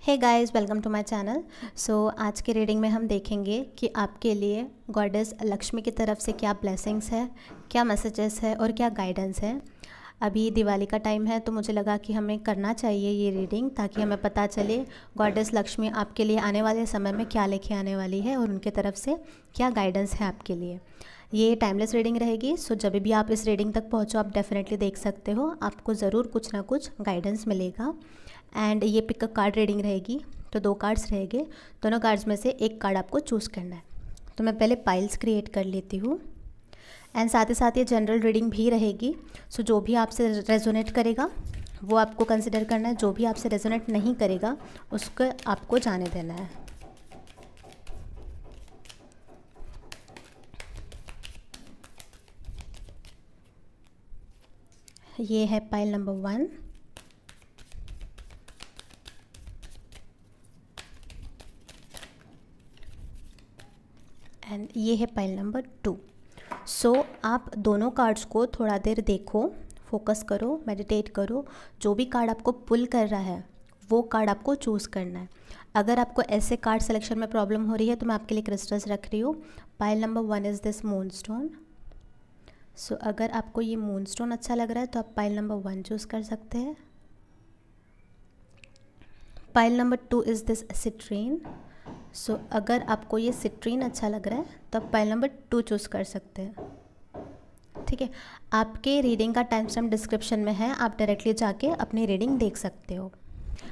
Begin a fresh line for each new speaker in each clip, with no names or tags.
Hey guys, welcome to my channel. आज के reading में हम देखेंगे कि आपके लिए गॉडेस लक्ष्मी की तरफ से क्या ब्लेसिंग्स है, क्या मैसेजेस है और क्या गाइडेंस है। अभी दिवाली का टाइम है तो मुझे लगा कि हमें करना चाहिए ये रीडिंग, ताकि हमें पता चले गॉडेस लक्ष्मी आपके लिए आने वाले समय में क्या लेके आने वाली है और उनके तरफ से क्या गाइडेंस है आपके लिए। ये टाइमलेस रीडिंग रहेगी, सो जब भी आप इस रीडिंग तक पहुँचो आप डेफिनेटली देख सकते हो, आपको ज़रूर कुछ ना कुछ गाइडेंस मिलेगा। एंड ये पिक अ कार्ड रीडिंग रहेगी, तो 2 कार्ड्स रहेंगे। दोनों कार्ड्स में से एक कार्ड आपको चूज़ करना है। तो मैं पहले पाइल्स क्रिएट कर लेती हूँ एंड साथ ही साथ ये जनरल रीडिंग भी रहेगी। सो जो भी आपसे रेजोनेट करेगा वो आपको कंसिडर करना है, जो भी आपसे रेजोनेट नहीं करेगा उसको आपको जाने देना है। ये है पाइल नंबर 1, एंड ये है पाइल नंबर 2। आप दोनों कार्ड्स को थोड़ा देर देखो, फोकस करो, मेडिटेट करो। जो भी कार्ड आपको पुल कर रहा है वो कार्ड आपको चूज़ करना है। अगर आपको ऐसे कार्ड सिलेक्शन में प्रॉब्लम हो रही है तो मैं आपके लिए क्रिस्टल्स रख रही हूँ। Pile number 1 is this moon stone. अगर आपको ये मून स्टोन अच्छा लग रहा है तो आप पाइल नंबर 1 चूज़ कर सकते हैं। Pile number 2 is this citrine. अगर आपको ये सिट्रीन अच्छा लग रहा है तो आप पाइल नंबर 2 चूज़ कर सकते हैं। ठीक है, आपके रीडिंग का टाइम स्टैम्प डिस्क्रिप्शन में है, आप डायरेक्टली जाके अपनी रीडिंग देख सकते हो।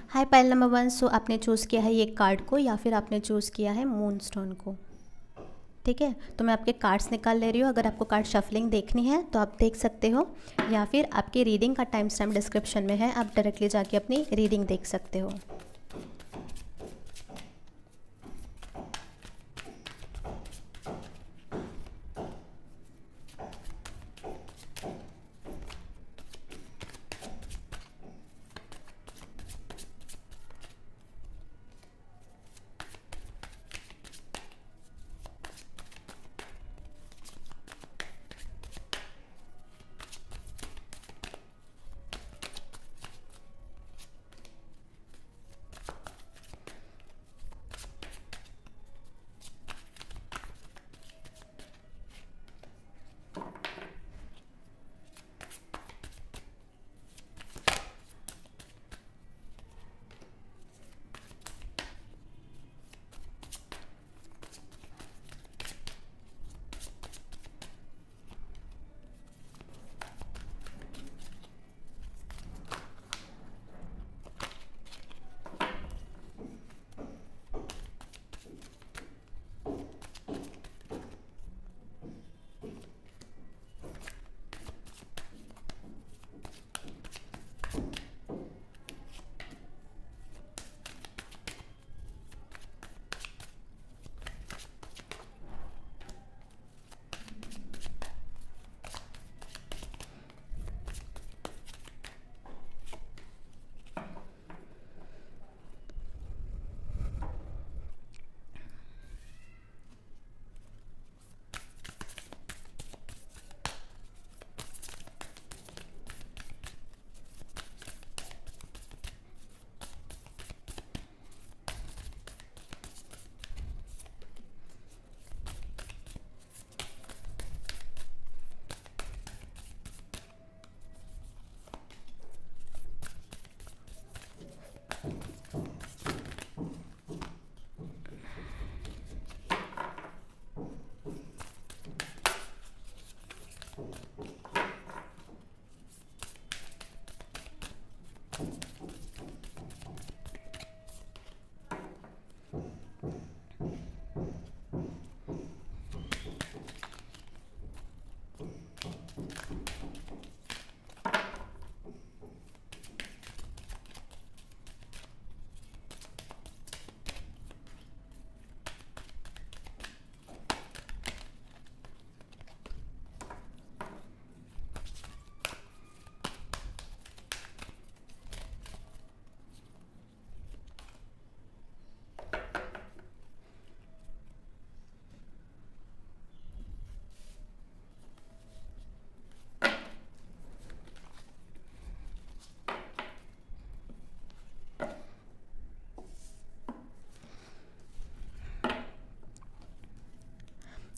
हाय पाइल नंबर 1, आपने चूज़ किया है ये कार्ड को या फिर आपने चूज़ किया है मून स्टोन को। ठीक है, तो मैं आपके कार्ड्स निकाल ले रही हूँ। अगर आपको कार्ड शफलिंग देखनी है तो आप देख सकते हो, या फिर आपकी रीडिंग का टाइम स्टैम्प डिस्क्रिप्शन में है, आप डायरेक्टली जाके अपनी रीडिंग देख सकते हो।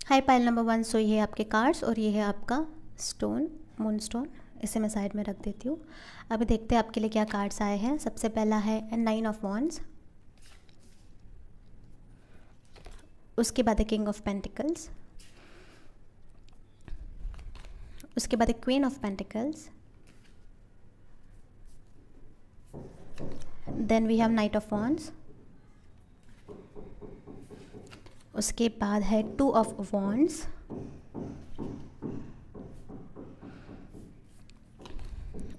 High pile number 1। सो ये है आपके कार्ड्स और ये है आपका स्टोन, मून स्टोन। इसे मैं साइड में रख देती हूँ। अभी देखते हैं आपके लिए क्या कार्ड्स आए हैं। सबसे पहला है 9 ऑफ वॉन्ड्स, उसके बाद है किंग ऑफ पेंटिकल्स, उसके बाद है queen of pentacles, then we have knight of wands, उसके बाद है 2 ऑफ वॉन्ड्स,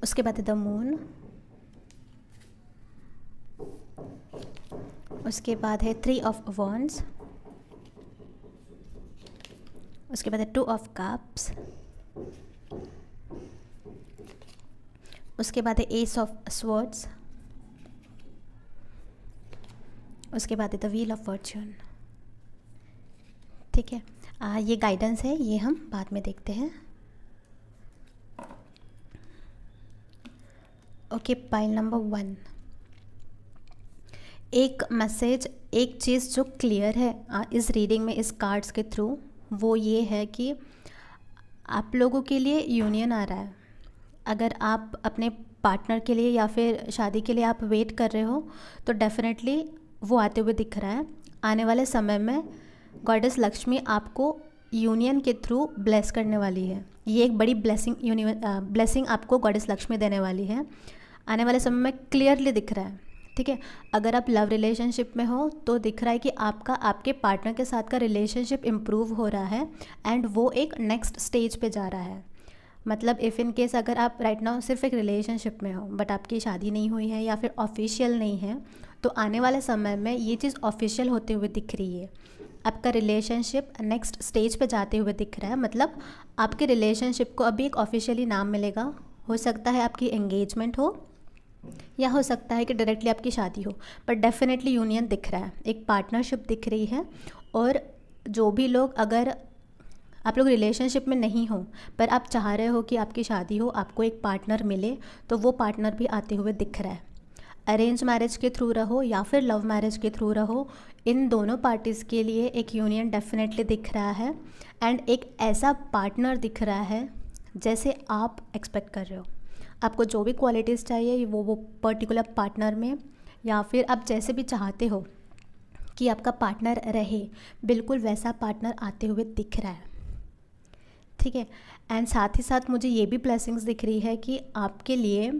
उसके बाद है द मून, उसके बाद है 3 ऑफ वॉन्ड्स, उसके बाद है 2 ऑफ कप्स, उसके बाद है एस ऑफ स्वॉर्ड्स, उसके बाद है द व्हील ऑफ फॉर्च्यून। ठीक है, ये गाइडेंस है, ये हम बाद में देखते हैं। Okay, pile number 1। एक मैसेज, एक चीज़ जो क्लियर है इस रीडिंग में, इस कार्ड्स के थ्रू, वो ये है कि आप लोगों के लिए यूनियन आ रहा है। अगर आप अपने पार्टनर के लिए या फिर शादी के लिए आप वेट कर रहे हो तो डेफिनेटली वो आते हुए दिख रहा है। आने वाले समय में गॉडेस लक्ष्मी आपको यूनियन के थ्रू ब्लेस करने वाली है। ये एक बड़ी ब्लेसिंग आपको गॉडेस लक्ष्मी देने वाली है। आने वाले समय में क्लियरली दिख रहा है। ठीक है, अगर आप लव रिलेशनशिप में हो तो दिख रहा है कि आपके पार्टनर के साथ का रिलेशनशिप इम्प्रूव हो रहा है एंड वो एक नेक्स्ट स्टेज पे जा रहा है। मतलब इफ़ इन केस अगर आप राइट नाउ सिर्फ एक रिलेशनशिप में हो बट आपकी शादी नहीं हुई है या फिर ऑफिशियल नहीं है, तो आने वाले समय में ये चीज़ ऑफिशियल होते हुए दिख रही है। आपका रिलेशनशिप नेक्स्ट स्टेज पे जाते हुए दिख रहा है। मतलब आपके रिलेशनशिप को अभी एक ऑफिशियली नाम मिलेगा। हो सकता है आपकी एंगेजमेंट हो या हो सकता है कि डायरेक्टली आपकी शादी हो, बट डेफिनेटली यूनियन दिख रहा है, एक पार्टनरशिप दिख रही है। और जो भी लोग, अगर आप लोग रिलेशनशिप में नहीं हो पर आप चाह रहे हो कि आपकी शादी हो, आपको एक पार्टनर मिले, तो वो पार्टनर भी आते हुए दिख रहा है। अरेंज मैरिज के थ्रू रहो या फिर लव मैरिज के थ्रू रहो, इन दोनों पार्टीज़ के लिए एक यूनियन डेफिनेटली दिख रहा है एंड एक ऐसा पार्टनर दिख रहा है जैसे आप एक्सपेक्ट कर रहे हो। आपको जो भी क्वालिटीज़ चाहिए वो पर्टिकुलर पार्टनर में, या फिर आप जैसे भी चाहते हो कि आपका पार्टनर रहे, बिल्कुल वैसा पार्टनर आते हुए दिख रहा है। ठीक है, एंड साथ ही साथ मुझे ये भी ब्लेसिंग्स दिख रही है कि आपके लिए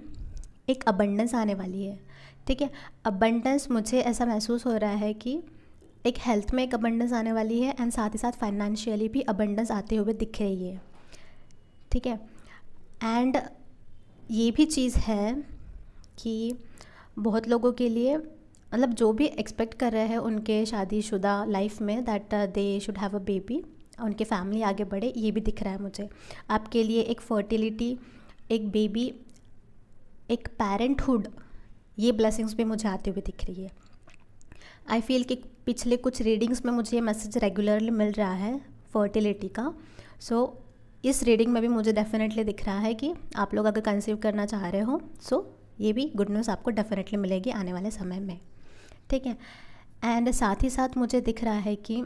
एक अबंडेंस आने वाली है। ठीक है, अबंडेंस मुझे ऐसा महसूस हो रहा है कि एक हेल्थ में एक अबंडेंस आने वाली है एंड साथ ही साथ फाइनेंशियली भी अबंडेंस आते हुए दिख रही है। ठीक है, एंड ये भी चीज़ है कि बहुत लोगों के लिए, मतलब जो भी एक्सपेक्ट कर रहे हैं उनके शादीशुदा लाइफ में, that they should have a baby, उनके फैमिली आगे बढ़े, ये भी दिख रहा है मुझे। आपके लिए एक फर्टिलिटी, एक बेबी, एक पेरेंटहुड, ये ब्लेसिंग्स भी मुझे आते हुए दिख रही है। आई फील कि पिछले कुछ रीडिंग्स में मुझे ये मैसेज रेगुलरली मिल रहा है फर्टिलिटी का। सो इस रीडिंग में भी मुझे डेफिनेटली दिख रहा है कि आप लोग अगर कंसीव करना चाह रहे हो, सो ये भी गुड न्यूज़ आपको डेफिनेटली मिलेगी आने वाले समय में। ठीक है, एंड साथ ही साथ मुझे दिख रहा है कि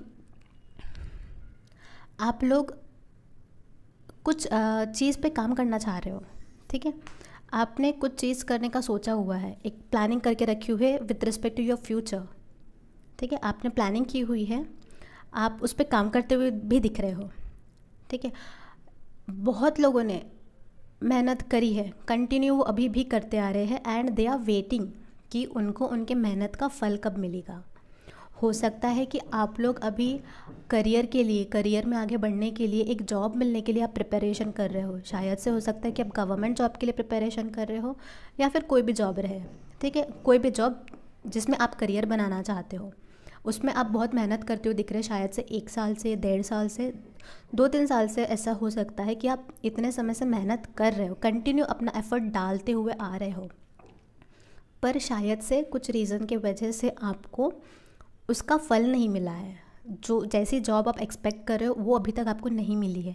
आप लोग कुछ चीज़ पे काम करना चाह रहे हो। ठीक है, आपने कुछ चीज़ करने का सोचा हुआ है, एक प्लानिंग करके रखी हुई है with respect to your future. ठीक है, आपने प्लानिंग की हुई है, आप उस पर काम करते हुए भी दिख रहे हो। ठीक है, बहुत लोगों ने मेहनत करी है, कंटिन्यू वो अभी भी करते आ रहे हैं एंड दे आर वेटिंग कि उनको उनके मेहनत का फल कब मिलेगा। हो सकता है कि आप लोग अभी करियर के लिए, करियर में आगे बढ़ने के लिए, एक जॉब मिलने के लिए आप प्रिपरेशन कर रहे हो। शायद से हो सकता है कि आप गवर्नमेंट जॉब के लिए प्रिपरेशन कर रहे हो या फिर कोई भी जॉब रहे। ठीक है, कोई भी जॉब जिसमें आप करियर बनाना चाहते हो, उसमें आप बहुत मेहनत करते हुए दिख रहे हैं। शायद से 1 साल से, 1.5 साल से, 2-3 साल से ऐसा हो सकता है कि आप इतने समय से मेहनत कर रहे हो, कंटिन्यू अपना एफर्ट डालते हुए आ रहे हो, पर शायद से कुछ रीज़न के वजह से आपको उसका फल नहीं मिला है। जो जैसी जॉब आप एक्सपेक्ट कर रहे हो वो अभी तक आपको नहीं मिली है।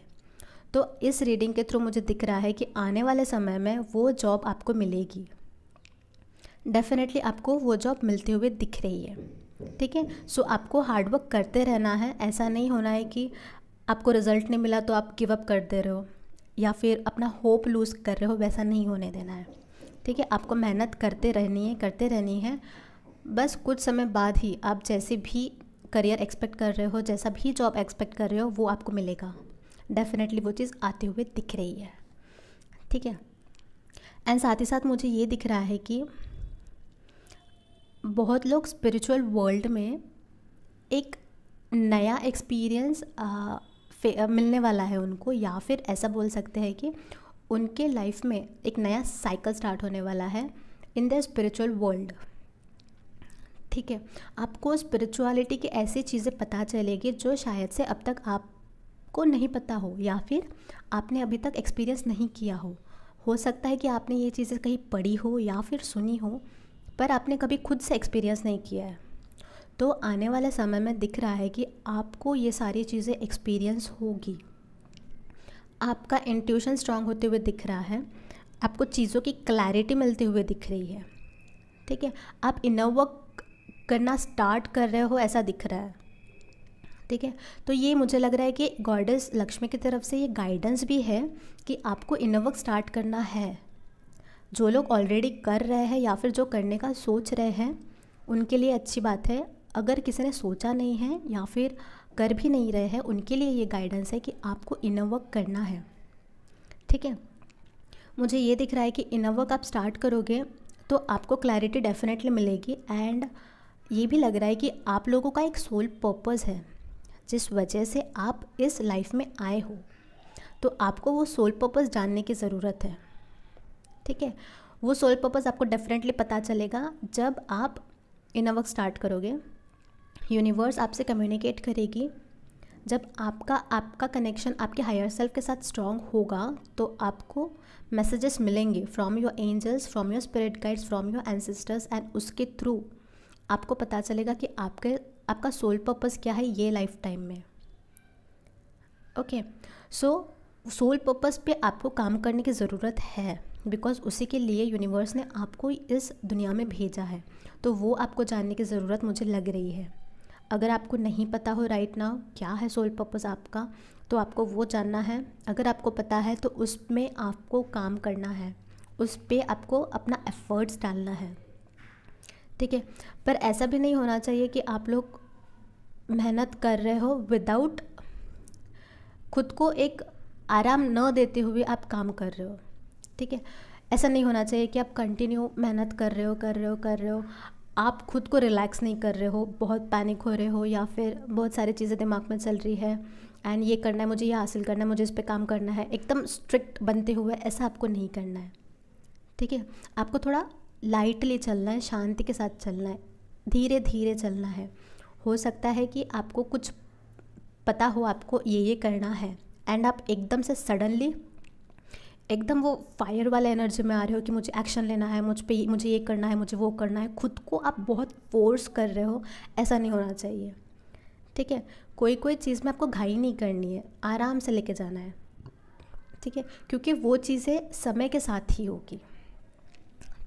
तो इस रीडिंग के थ्रू मुझे दिख रहा है कि आने वाले समय में वो जॉब आपको मिलेगी, डेफिनेटली आपको वो जॉब मिलते हुए दिख रही है। ठीक है, सो आपको हार्डवर्क करते रहना है। ऐसा नहीं होना है कि आपको रिज़ल्ट नहीं मिला तो आप गिव अप कर दे रहे हो या फिर अपना होप लूज़ कर रहे हो, वैसा नहीं होने देना है। ठीक है, आपको मेहनत करते रहनी है। बस कुछ समय बाद ही आप जैसे भी करियर एक्सपेक्ट कर रहे हो, जैसा भी जॉब एक्सपेक्ट कर रहे हो, वो आपको मिलेगा। डेफिनेटली वो चीज़ आते हुए दिख रही है। ठीक है, एंड साथ ही साथ मुझे ये दिख रहा है कि बहुत लोग स्पिरिचुअल वर्ल्ड में एक नया एक्सपीरियंस मिलने वाला है उनको, या फिर ऐसा बोल सकते हैं कि उनके लाइफ में एक नया साइकिल स्टार्ट होने वाला है इन द स्पिरिचुअल वर्ल्ड। ठीक है, आपको स्पिरिचुअलिटी की ऐसी चीज़ें पता चलेगी जो शायद से अब तक आपको नहीं पता हो, या फिर आपने अभी तक एक्सपीरियंस नहीं किया हो सकता है कि आपने ये चीज़ें कहीं पढ़ी हो या फिर सुनी हो, पर आपने कभी खुद से एक्सपीरियंस नहीं किया है। तो आने वाले समय में दिख रहा है कि आपको ये सारी चीज़ें एक्सपीरियंस होगी। आपका इंट्यूशन स्ट्रांग होते हुए दिख रहा है, आपको चीज़ों की क्लैरिटी मिलते हुए दिख रही है। ठीक है, आप इनर वर्क करना स्टार्ट कर रहे हो, ऐसा दिख रहा है। ठीक है, तो ये मुझे लग रहा है कि गॉडेस लक्ष्मी की तरफ से ये गाइडेंस भी है कि आपको इनर वर्क स्टार्ट करना है। जो लोग ऑलरेडी कर रहे हैं या फिर जो करने का सोच रहे हैं, उनके लिए अच्छी बात है। अगर किसी ने सोचा नहीं है या फिर कर भी नहीं रहे हैं, उनके लिए ये गाइडेंस है कि आपको इनर वर्क करना है। ठीक है, मुझे ये दिख रहा है कि इनर वर्क आप स्टार्ट करोगे तो आपको क्लैरिटी डेफिनेटली मिलेगी। एंड ये भी लग रहा है कि आप लोगों का एक सोल पर्पस है जिस वजह से आप इस लाइफ में आए हो, तो आपको वो सोल पर्पस जानने की ज़रूरत है। ठीक है, वो सोल पर्पस आपको डेफिनेटली पता चलेगा जब आप इनर वर्क स्टार्ट करोगे। यूनिवर्स आपसे कम्युनिकेट करेगी। जब आपका कनेक्शन आपके हायर सेल्फ के साथ स्ट्रॉन्ग होगा तो आपको मैसेजेस मिलेंगे from your angels, from your spirit guides, from your ancestors, and उसके थ्रू आपको पता चलेगा कि आपका सोल पर्पस क्या है ये लाइफ टाइम में। ओके, सो सोल पर्पस पे आपको काम करने की ज़रूरत है, बिकॉज उसी के लिए यूनिवर्स ने आपको इस दुनिया में भेजा है। तो वो आपको जानने की ज़रूरत मुझे लग रही है। अगर आपको नहीं पता हो राइट नाउ क्या है सोल पर्पस आपका, तो आपको वो जानना है। अगर आपको पता है तो उसमें आपको काम करना है, उस पर आपको अपना एफर्ट्स डालना है। ठीक है, पर ऐसा भी नहीं होना चाहिए कि आप लोग मेहनत कर रहे हो विदाउट खुद को एक आराम न देते हुए आप काम कर रहे हो। ठीक है, ऐसा नहीं होना चाहिए कि आप कंटिन्यू मेहनत कर रहे हो, आप खुद को रिलैक्स नहीं कर रहे हो, बहुत पैनिक हो रहे हो, या फिर बहुत सारी चीज़ें दिमाग में चल रही है एंड ये करना है मुझे, ये हासिल करना है मुझे, इस पे काम करना है, एकदम स्ट्रिक्ट बनते हुए ऐसा आपको नहीं करना है। ठीक है, आपको थोड़ा लाइटली चलना है, शांति के साथ चलना है, धीरे धीरे चलना है। हो सकता है कि आपको कुछ पता हो आपको ये करना है एंड आप एकदम से सडनली एकदम वो फायर वाले एनर्जी में आ रहे हो कि मुझे एक्शन लेना है, मुझे ये करना है, मुझे वो करना है, खुद को आप बहुत फोर्स कर रहे हो, ऐसा नहीं होना चाहिए। ठीक है, कोई चीज़ में आपको घाई नहीं करनी है, आराम से लेके जाना है। ठीक है, क्योंकि वो चीज़ें समय के साथ ही होगी।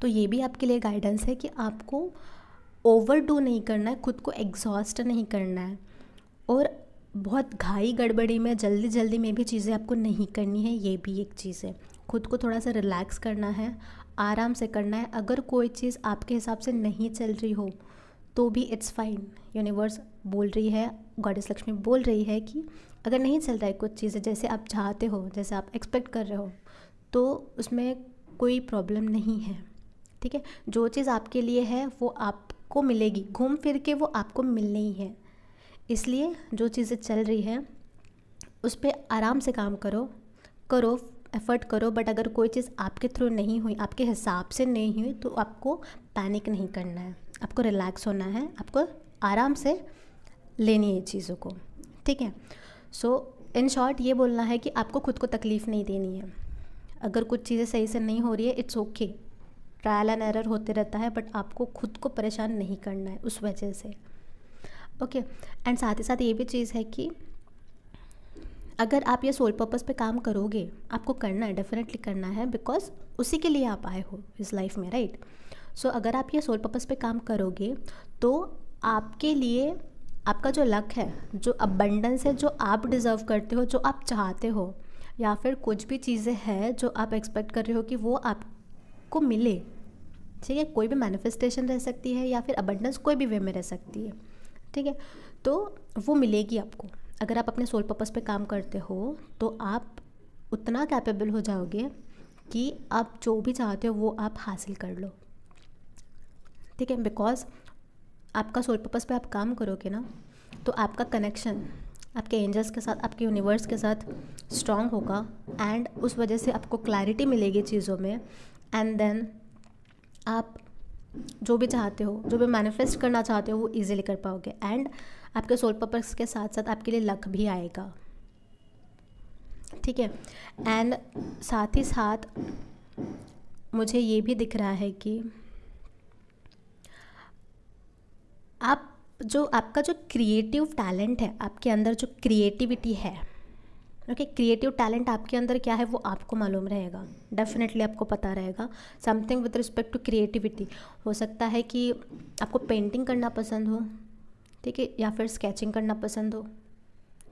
तो ये भी आपके लिए गाइडेंस है कि आपको ओवरडू नहीं करना है, खुद को एग्जॉस्ट नहीं करना है, और बहुत घाई गड़बड़ी में जल्दी में भी चीज़ें आपको नहीं करनी है। ये भी एक चीज़ है, खुद को थोड़ा सा रिलैक्स करना है, आराम से करना है। अगर कोई चीज़ आपके हिसाब से नहीं चल रही हो तो भी इट्स फाइन। यूनिवर्स बोल रही है, गॉडेस लक्ष्मी बोल रही है कि अगर नहीं चल रहा है कुछ चीज़ें जैसे आप चाहते हो, जैसे आप एक्सपेक्ट कर रहे हो, तो उसमें कोई प्रॉब्लम नहीं है। ठीक है, जो चीज़ आपके लिए है वो आपको मिलेगी, घूम फिर के वो आपको मिलनी ही है। इसलिए जो चीज़ें चल रही है उस पर आराम से काम करो, एफर्ट करो। बट अगर कोई चीज़ आपके थ्रू नहीं हुई, आपके हिसाब से नहीं हुई, तो आपको पैनिक नहीं करना है, आपको रिलैक्स होना है, आपको आराम से लेनी है चीज़ों को। ठीक है, सो इन शॉर्ट ये बोलना है कि आपको खुद को तकलीफ़ नहीं देनी है। अगर कुछ चीज़ें सही से नहीं हो रही है, it's okay, trial and error होते रहता है, बट आपको खुद को परेशान नहीं करना है उस वजह से। ओके, एंड साथ ही साथ ये भी चीज़ है कि अगर आप ये सोल पर्पस पे काम करोगे, आपको करना है, डेफिनेटली करना है, बिकॉज उसी के लिए आप आए हो इस लाइफ में, राइट। सो अगर आप ये सोल पर्पस पे काम करोगे तो आपके लिए आपका जो लक है, जो अबंडेंस है, जो आप डिज़र्व करते हो, जो आप चाहते हो, या फिर कुछ भी चीज़ें हैं जो आप एक्सपेक्ट कर रहे हो कि वो आपको मिले, ठीक है। कोई भी मैनिफेस्टेशन रह सकती है या फिर अबंडेंस कोई भी वे में रह सकती है, ठीक है। तो वो मिलेगी आपको। अगर आप अपने सोल पर्पस पे काम करते हो तो आप उतना कैपेबल हो जाओगे कि आप जो भी चाहते हो वो आप हासिल कर लो, ठीक है। बिकॉज आपका सोल पर्पस पे आप काम करोगे ना, तो आपका कनेक्शन आपके एंजल्स के साथ, आपके यूनिवर्स के साथ स्ट्रांग होगा, एंड उस वजह से आपको क्लैरिटी मिलेगी चीज़ों में, एंड देन आप जो भी चाहते हो, जो भी मैनिफेस्ट करना चाहते हो, वो इजीली कर पाओगे। एंड आपके सोल पर्पस के साथ साथ आपके लिए लक भी आएगा, ठीक है। एंड साथ ही साथ मुझे ये भी दिख रहा है कि आप जो आपका जो क्रिएटिव टैलेंट है, आपके अंदर जो क्रिएटिविटी है, ओके, क्रिएटिव टैलेंट आपके अंदर क्या है वो आपको मालूम रहेगा, डेफिनेटली आपको पता रहेगा। Something with respect to creativity, हो सकता है कि आपको पेंटिंग करना पसंद हो, ठीक है, या फिर स्केचिंग करना पसंद हो,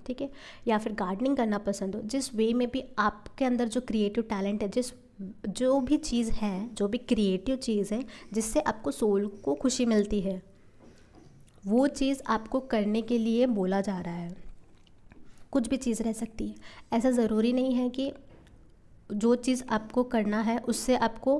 ठीक है, या फिर गार्डनिंग करना पसंद हो। जिस वे में भी आपके अंदर जो क्रिएटिव टैलेंट है, जो भी चीज़ है, जो भी क्रिएटिव चीज़ है जिससे आपको सोल को खुशी मिलती है, वो चीज़ आपको करने के लिए बोला जा रहा है। कुछ भी चीज़ रह सकती है, ऐसा ज़रूरी नहीं है कि जो चीज़ आपको करना है उससे आपको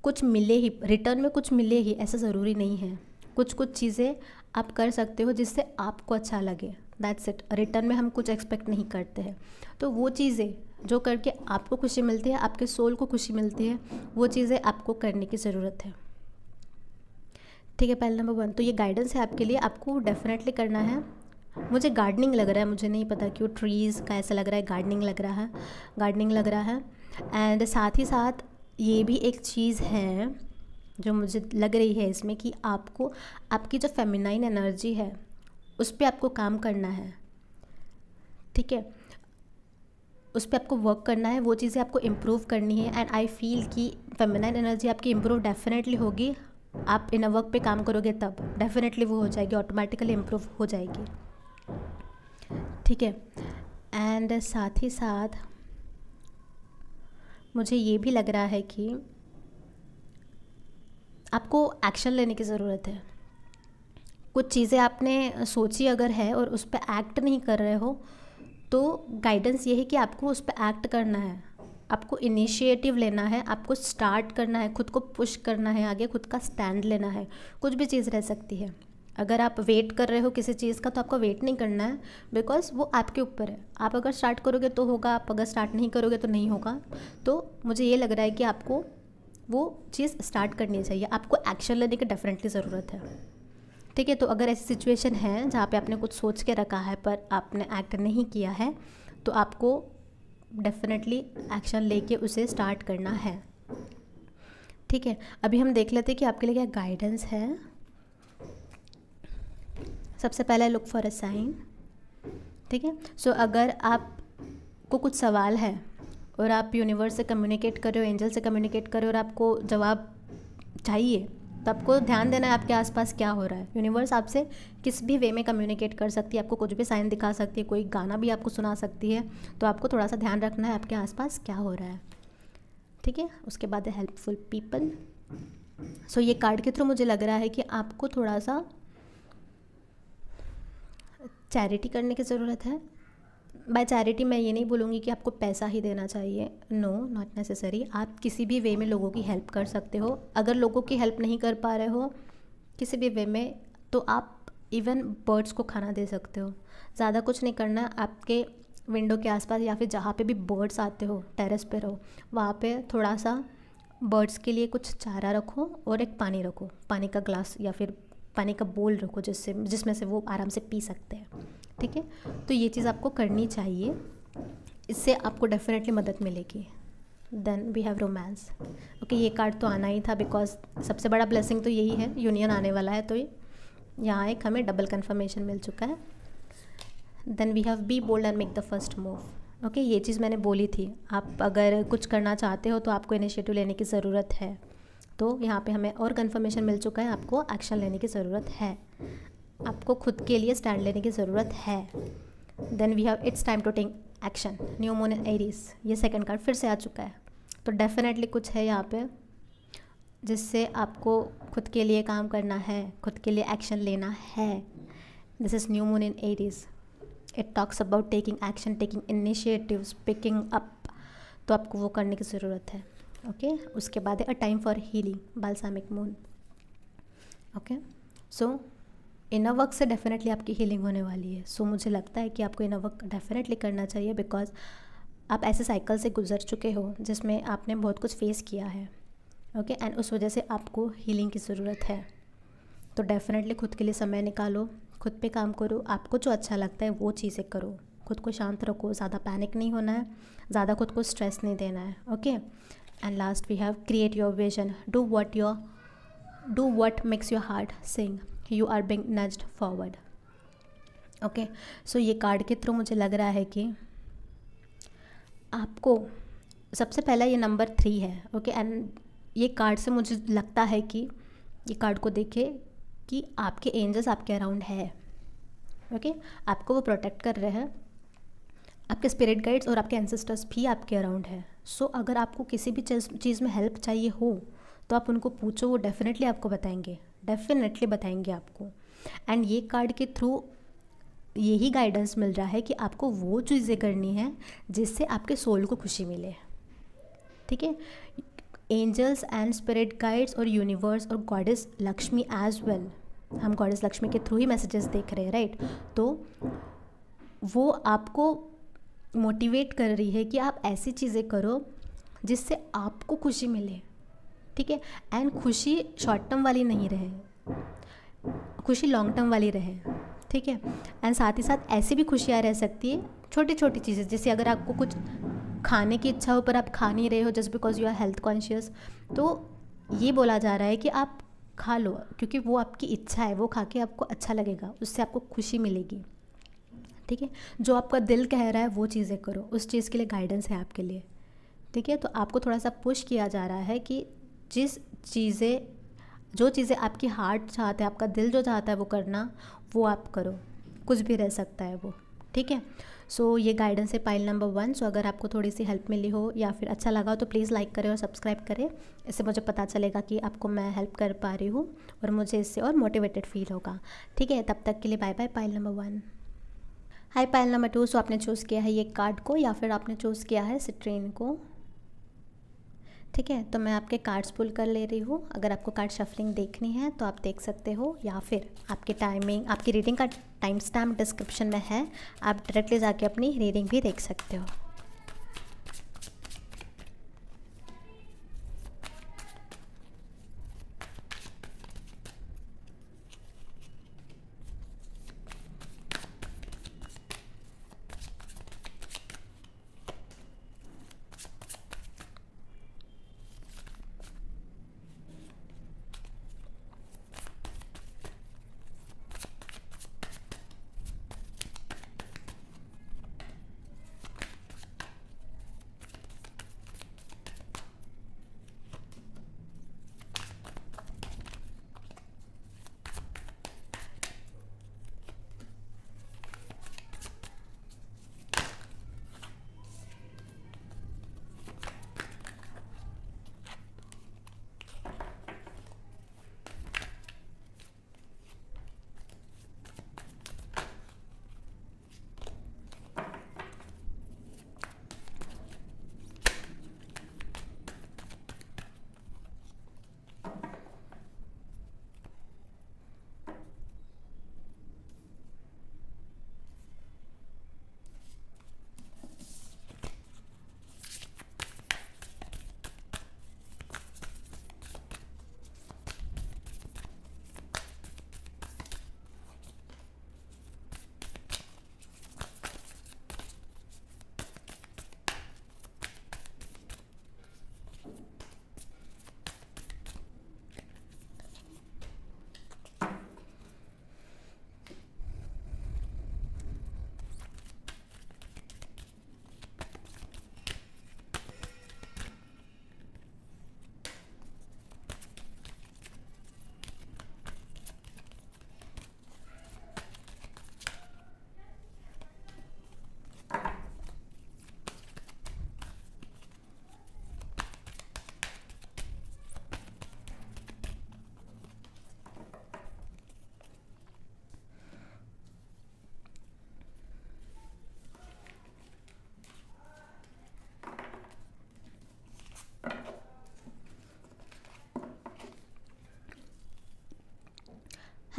कुछ मिले ही, रिटर्न में कुछ मिले ही, ऐसा ज़रूरी नहीं है। कुछ कुछ चीज़ें आप कर सकते हो जिससे आपको अच्छा लगे, दैट्स इट। रिटर्न में हम कुछ एक्सपेक्ट नहीं करते हैं। तो वो चीज़ें जो करके आपको खुशी मिलती है, आपके सोल को खुशी मिलती है, वो चीज़ें आपको करने की ज़रूरत है, ठीक है। पहले नंबर 1 तो ये गाइडेंस है आपके लिए, आपको डेफिनेटली करना है। मुझे गार्डनिंग लग रहा है, मुझे नहीं पता क्यों, ट्रीज़ का ऐसा लग रहा है, गार्डनिंग लग रहा है। एंड साथ ही साथ ये भी एक चीज़ है जो मुझे लग रही है इसमें कि आपको आपकी जो फेमिनाइन एनर्जी है उस पर आपको काम करना है, ठीक है, उस पर आपको वर्क करना है, वो चीज़ें आपको इम्प्रूव करनी है। एंड आई फील कि फेमिनाइन एनर्जी आपकी इम्प्रूव डेफिनेटली होगी। आप इन वर्क पे काम करोगे तब डेफिनेटली वो हो जाएगी, ऑटोमेटिकली इम्प्रूव हो जाएगी, ठीक है। एंड साथ ही साथ मुझे ये भी लग रहा है कि आपको एक्शन लेने की ज़रूरत है। कुछ चीज़ें आपने सोची अगर है और उस पर एक्ट नहीं कर रहे हो, तो गाइडेंस ये है कि आपको उस पर एक्ट करना है, आपको इनिशिएटिव लेना है, आपको स्टार्ट करना है, खुद को पुश करना है आगे, खुद का स्टैंड लेना है। कुछ भी चीज़ रह सकती है। अगर आप वेट कर रहे हो किसी चीज़ का तो आपको वेट नहीं करना है, बिकॉज वो आपके ऊपर है। आप अगर स्टार्ट करोगे तो होगा, आप अगर स्टार्ट नहीं करोगे तो नहीं होगा। तो मुझे ये लग रहा है कि आपको वो चीज़ स्टार्ट करनी चाहिए, आपको एक्शन लेने की डेफिनेटली ज़रूरत है, ठीक है। तो अगर ऐसी सिचुएशन है जहाँ पे आपने कुछ सोच के रखा है पर आपने एक्ट नहीं किया है, तो आपको डेफिनेटली एक्शन लेके उसे स्टार्ट करना है, ठीक है। अभी हम देख लेते हैं कि आपके लिए क्या गाइडेंस है। सबसे पहले लुक फॉर अ साइन, ठीक है। सो अगर आपको कुछ सवाल है और आप यूनिवर्स से कम्युनिकेट कर रहे हो, एंजल से कम्युनिकेट कर रहे हो और आपको जवाब चाहिए, तो आपको ध्यान देना है आपके आसपास क्या हो रहा है। यूनिवर्स आपसे किस भी वे में कम्युनिकेट कर सकती है, आपको कुछ भी साइन दिखा सकती है, कोई गाना भी आपको सुना सकती है। तो आपको थोड़ा सा ध्यान रखना है आपके आसपास क्या हो रहा है, ठीक है। उसके बाद है हेल्पफुल पीपल। सो ये कार्ड के थ्रू मुझे लग रहा है कि आपको थोड़ा सा चैरिटी करने की ज़रूरत है। बाय चैरिटी मैं ये नहीं बोलूँगी कि आपको पैसा ही देना चाहिए, नो नॉट नेसेसरी। आप किसी भी वे में लोगों की हेल्प कर सकते हो। अगर लोगों की हेल्प नहीं कर पा रहे हो किसी भी वे में, तो आप इवन बर्ड्स को खाना दे सकते हो। ज़्यादा कुछ नहीं करना, आपके विंडो के आसपास या फिर जहाँ पे भी बर्ड्स आते हो, टेरेस पे रहो, वहाँ पे थोड़ा सा बर्ड्स के लिए कुछ चारा रखो और एक पानी रखो, पानी का ग्लास या फिर पानी का बोल रखो जिसमें से वो आराम से पी सकते हैं, ठीक है। तो ये चीज़ आपको करनी चाहिए, इससे आपको डेफिनेटली मदद मिलेगी। Then we have romance. Okay, ये कार्ड तो आना ही था बिकॉज सबसे बड़ा ब्लेसिंग तो यही है, यूनियन आने वाला है। तो यहाँ एक हमें डबल कन्फर्मेशन मिल चुका है। Then we have be bold and make the first move. Okay, ये चीज़ मैंने बोली थी, आप अगर कुछ करना चाहते हो तो आपको इनिशिएटिव लेने की ज़रूरत है। तो यहाँ पे हमें और कन्फर्मेशन मिल चुका है, आपको एक्शन लेने की ज़रूरत है। आपको खुद के लिए स्टैंड लेने की ज़रूरत है। Then we have it's time to take action, new moon in Aries, ये सेकंड कार्ड फिर से आ चुका है। तो डेफिनेटली कुछ है यहाँ पे जिससे आपको खुद के लिए काम करना है, खुद के लिए एक्शन लेना है। This is new moon in Aries, it talks about taking action, taking initiatives, picking up. तो आपको वो करने की ज़रूरत है। ओके उसके बाद है a time for healing, balsamic moon. Okay so inner work से डेफिनेटली आपकी हीलिंग होने वाली है। सो मुझे लगता है कि आपको इनर वर्क डेफिनेटली करना चाहिए, बिकॉज आप ऐसे साइकिल से गुजर चुके हो जिसमें आपने बहुत कुछ फेस किया है। ओके एंड उस वजह से आपको हीलिंग की ज़रूरत है। तो डेफिनेटली खुद के लिए समय निकालो, खुद पे काम करो, आपको जो अच्छा लगता है वो चीज़ें करो, खुद को शांत रखो, ज़्यादा पैनिक नहीं होना है, ज़्यादा खुद को स्ट्रेस नहीं देना है। Okay and last we have create your vision, do what makes your heart sing, you are being nudged forward. Okay so ये कार्ड के थ्रू मुझे लग रहा है कि आपको सबसे पहला ये नंबर 3 है। ओके एंड ये कार्ड से मुझे लगता है कि ये कार्ड को देखे कि आपके एंजल्स आपके अराउंड है। ओके आपको वो प्रोटेक्ट कर रहे हैं, आपके स्पिरिट गाइड्स और आपके एंसेस्टर्स भी आपके अराउंड है। सो अगर आपको किसी भी चीज़ में हेल्प चाहिए हो तो आप उनको पूछो, वो डेफिनेटली आपको बताएंगे, डेफिनेटली बताएंगे आपको। एंड ये कार्ड के थ्रू यही गाइडेंस मिल रहा है कि आपको वो चीज़ें करनी है जिससे आपके सोल को खुशी मिले। ठीक है, एंजल्स एंड स्पिरिट गाइड्स और यूनिवर्स और गॉडेस लक्ष्मी एज वेल, हम गॉडेस लक्ष्मी के थ्रू ही मैसेजेस देख रहे हैं, राइट। तो वो आपको मोटिवेट कर रही है कि आप ऐसी चीज़ें करो जिससे आपको खुशी मिले। ठीक है, एंड खुशी शॉर्ट टर्म वाली नहीं रहे, खुशी लॉन्ग टर्म वाली रहे। ठीक है, एंड साथ ही साथ ऐसी भी खुशियाँ रह सकती है छोटी छोटी चीज़ें, जैसे अगर आपको कुछ खाने की इच्छा हो पर आप खा नहीं रहे हो just because you are health conscious, तो ये बोला जा रहा है कि आप खा लो, क्योंकि वो आपकी इच्छा है, वो खा के आपको अच्छा लगेगा, उससे आपको खुशी मिलेगी। ठीक है, जो आपका दिल कह रहा है वो चीज़ें करो, उस चीज़ के लिए गाइडेंस है आपके लिए। ठीक है, तो आपको थोड़ा सा पुश किया जा रहा है कि जो चीज़ें आपकी हार्ट चाहता है, आपका दिल जो चाहता है वो करना, वो आप करो, कुछ भी रह सकता है वो। ठीक है, सो ये गाइडेंस है पाइल नंबर 1। सो अगर आपको थोड़ी सी हेल्प मिली हो या फिर अच्छा लगा हो तो प्लीज़ लाइक करें और सब्सक्राइब करें, इससे मुझे पता चलेगा कि आपको मैं हेल्प कर पा रही हूँ और मुझे इससे और मोटिवेटेड फील होगा। ठीक है, तब तक के लिए बाय बाय पाइल नंबर 1। हाय पाइल नंबर 2। सो आपने चूज़ किया है ये कार्ड को या फिर आपने चूज़ किया है सिट्रेन को। ठीक है, तो मैं आपके कार्ड्स पुल कर ले रही हूँ। अगर आपको कार्ड शफलिंग देखनी है तो आप देख सकते हो, या फिर आपकी रीडिंग का टाइम स्टैम्प डिस्क्रिप्शन में है, आप डायरेक्टली जाके अपनी रीडिंग भी देख सकते हो।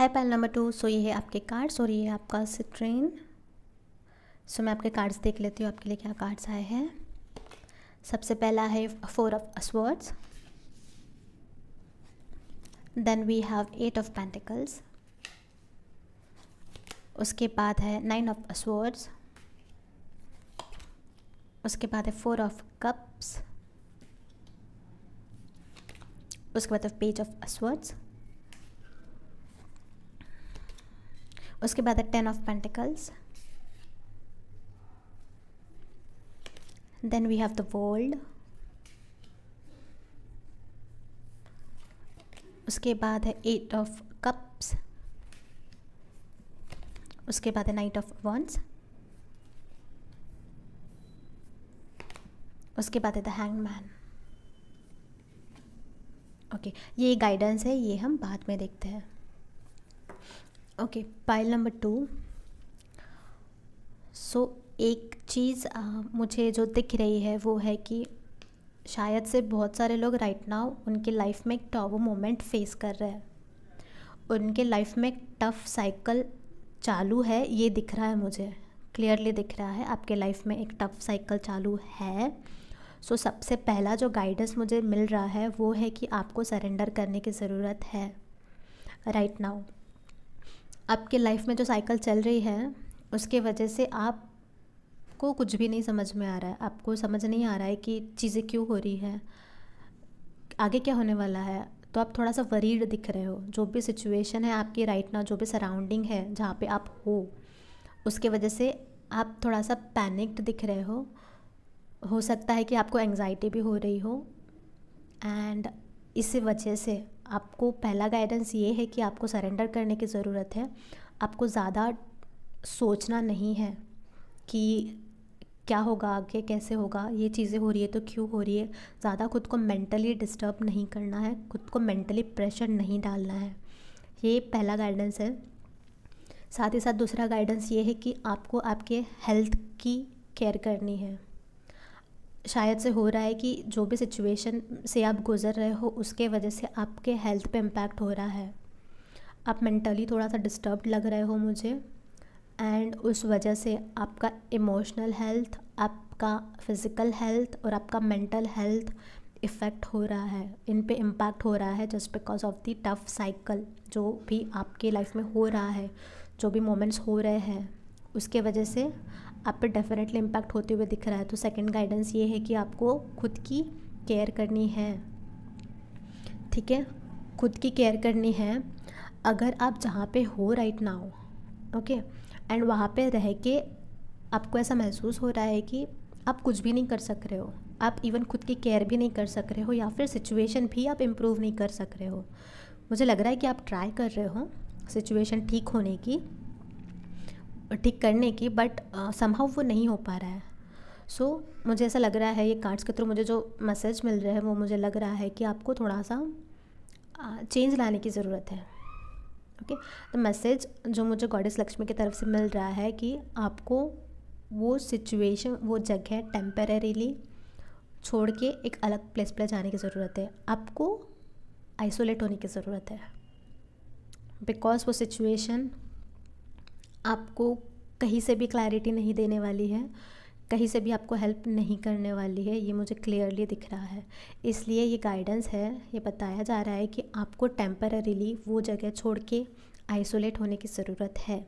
है पाइल नंबर 2। सो ये है आपके कार्ड्स और ये है आपका स्क्रीन। सो मैं आपके कार्ड्स देख लेती हूँ आपके लिए क्या कार्ड्स आए हैं। सबसे पहला है 4 of swords, then we have 8 of pentacles, उसके बाद है 9 ऑफ स्वॉर्ड्स, उसके बाद है 4 ऑफ कप्स, उसके बाद है पेज ऑफ स्वॉर्ड्स, उसके बाद है 10 of pentacles, then we have the world, उसके बाद है 8 ऑफ कप्स, उसके बाद है नाइट ऑफ वॉन्ड्स, उसके बाद है द हैंगमैन। ओके, ये गाइडेंस है, ये हम बाद में देखते हैं। Okay, pile number 2। सो एक चीज़ मुझे जो दिख रही है वो है कि शायद से बहुत सारे लोग राइट नाउ उनके लाइफ में एक टॉप मोमेंट फेस कर रहे हैं, उनके लाइफ में एक टफ साइकिल चालू है। ये दिख रहा है, मुझे क्लियरली दिख रहा है आपके लाइफ में एक टफ साइकिल चालू है। सो सबसे पहला जो गाइडेंस मुझे मिल रहा है वो है कि आपको सरेंडर करने की ज़रूरत है राइट नाउ। आपके लाइफ में जो साइकिल चल रही है उसके वजह से आपको कुछ भी नहीं समझ में आ रहा है, आपको समझ नहीं आ रहा है कि चीज़ें क्यों हो रही है, आगे क्या होने वाला है। तो आप थोड़ा सा वरीड दिख रहे हो। जो भी सिचुएशन है आपकी राइट नाउ, जो भी सराउंडिंग है जहाँ पे आप हो, उसके वजह से आप थोड़ा सा पैनिक्ड दिख रहे हो सकता है कि आपको एंग्जाइटी भी हो रही हो। एंड इस वजह से आपको पहला गाइडेंस ये है कि आपको सरेंडर करने की ज़रूरत है। आपको ज़्यादा सोचना नहीं है कि क्या होगा आगे, कैसे होगा, ये चीज़ें हो रही है तो क्यों हो रही है। ज़्यादा खुद को मेंटली डिस्टर्ब नहीं करना है, खुद को मेंटली प्रेशर नहीं डालना है। ये पहला गाइडेंस है। साथ ही साथ दूसरा गाइडेंस ये है कि आपको आपके हेल्थ की केयर करनी है। शायद से हो रहा है कि जो भी सिचुएशन से आप गुज़र रहे हो उसके वजह से आपके हेल्थ पे इम्पैक्ट हो रहा है। आप मेंटली थोड़ा सा डिस्टर्ब्ड लग रहे हो मुझे, एंड उस वजह से आपका इमोशनल हेल्थ, आपका फिज़िकल हेल्थ और आपका मेंटल हेल्थ इफ़ेक्ट हो रहा है, इन पे इम्पैक्ट हो रहा है just because of the tough cycle जो भी आपके लाइफ में हो रहा है, जो भी मोमेंट्स हो रहे हैं उसके वजह से आप पे डेफिनेटली इम्पैक्ट होते हुए दिख रहा है। तो सेकंड गाइडेंस ये है कि आपको खुद की केयर करनी है, ठीक है, खुद की केयर करनी है। अगर आप जहाँ पे हो राइट नाउ, ओके, एंड वहाँ पे रह के आपको ऐसा महसूस हो रहा है कि आप कुछ भी नहीं कर सक रहे हो, आप इवन खुद की केयर भी नहीं कर सक रहे हो, या फिर सिचुएशन भी आप इम्प्रूव नहीं कर सक रहे हो। मुझे लग रहा है कि आप ट्राई कर रहे हो सिचुएशन ठीक होने की, ठीक करने की, बट समहाउ वो नहीं हो पा रहा है। सो मुझे ऐसा लग रहा है, ये कार्ड्स के थ्रू मुझे जो मैसेज मिल रहा है वो मुझे लग रहा है कि आपको थोड़ा सा चेंज लाने की ज़रूरत है। ओके, तो मैसेज जो मुझे गॉडेस लक्ष्मी की तरफ से मिल रहा है कि आपको वो सिचुएशन, वो जगह टेम्परेरीली छोड़ के एक अलग प्लेस पर जाने की ज़रूरत है। आपको आइसोलेट होने की ज़रूरत है, बिकॉज वो सिचुएशन आपको कहीं से भी क्लैरिटी नहीं देने वाली है, कहीं से भी आपको हेल्प नहीं करने वाली है, ये मुझे क्लियरली दिख रहा है। इसलिए ये गाइडेंस है, ये बताया जा रहा है कि आपको टेम्पररीली वो जगह छोड़ के आइसोलेट होने की ज़रूरत है।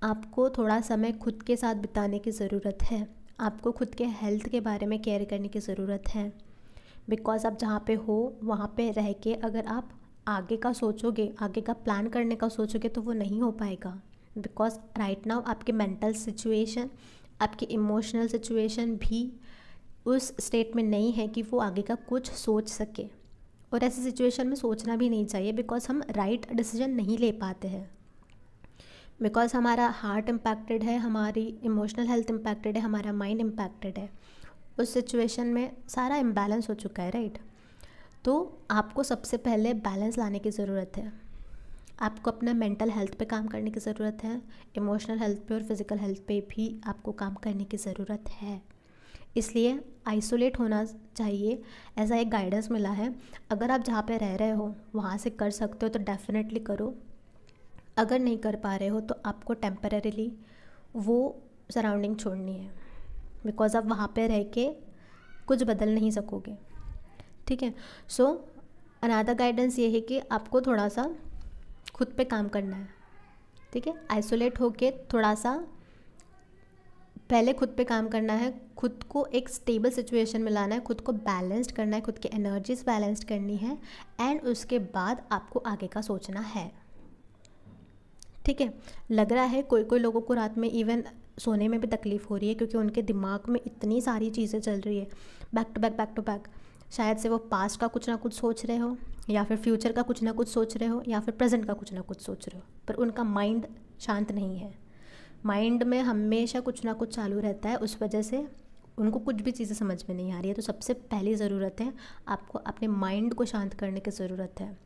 आपको थोड़ा समय खुद के साथ बिताने की ज़रूरत है, आपको खुद के हेल्थ के बारे में केयर करने की ज़रूरत है। बिकॉज आप जहाँ पे हो वहाँ पे रह के अगर आप आगे का सोचोगे, आगे का प्लान करने का सोचोगे तो वो नहीं हो पाएगा। बिकॉज राइट नाउ आपके मेंटल सिचुएशन, आपकी इमोशनल सिचुएशन भी उस स्टेट में नहीं है कि वो आगे का कुछ सोच सके। और ऐसी सिचुएशन में सोचना भी नहीं चाहिए, बिकॉज हम राइट डिसीजन नहीं ले पाते हैं, बिकॉज हमारा हार्ट इम्पैक्टेड है, हमारी इमोशनल हेल्थ इम्पैक्टेड है, हमारा माइंड इम्पैक्टेड है। उस सिचुएशन में सारा इम्बैलेंस हो चुका है, राइट। तो आपको सबसे पहले बैलेंस लाने की ज़रूरत है। आपको अपना मेंटल हेल्थ पे काम करने की ज़रूरत है, इमोशनल हेल्थ पे और फिज़िकल हेल्थ पे भी आपको काम करने की ज़रूरत है। इसलिए आइसोलेट होना चाहिए, ऐसा एक गाइडेंस मिला है। अगर आप जहाँ पे रह रहे हो वहाँ से कर सकते हो तो डेफिनेटली करो। अगर नहीं कर पा रहे हो तो आपको टेम्परेरीली वो सराउंडिंग छोड़नी है, बिकॉज आप वहाँ पे रह के कुछ बदल नहीं सकोगे, ठीक है। सो अनदर गाइडेंस ये है कि आपको थोड़ा सा खुद पे काम करना है, ठीक है। आइसोलेट होके थोड़ा सा पहले खुद पे काम करना है, खुद को एक स्टेबल सिचुएशन में लाना है, खुद को बैलेंस्ड करना है, खुद की एनर्जीज बैलेंस्ड करनी है, एंड उसके बाद आपको आगे का सोचना है, ठीक है। लग रहा है कोई कोई लोगों को रात में इवन सोने में भी तकलीफ़ हो रही है, क्योंकि उनके दिमाग में इतनी सारी चीज़ें चल रही है बैक टू बैक। शायद से वो पास्ट का कुछ ना कुछ सोच रहे हो, या फिर फ्यूचर का कुछ ना कुछ सोच रहे हो, या फिर प्रेजेंट का कुछ ना कुछ सोच रहे हो, पर उनका माइंड शांत नहीं है। माइंड में हमेशा कुछ ना कुछ चालू रहता है, उस वजह से उनको कुछ भी चीज़ें समझ में नहीं आ रही है। तो सबसे पहली ज़रूरत है आपको अपने माइंड को शांत करने की ज़रूरत है।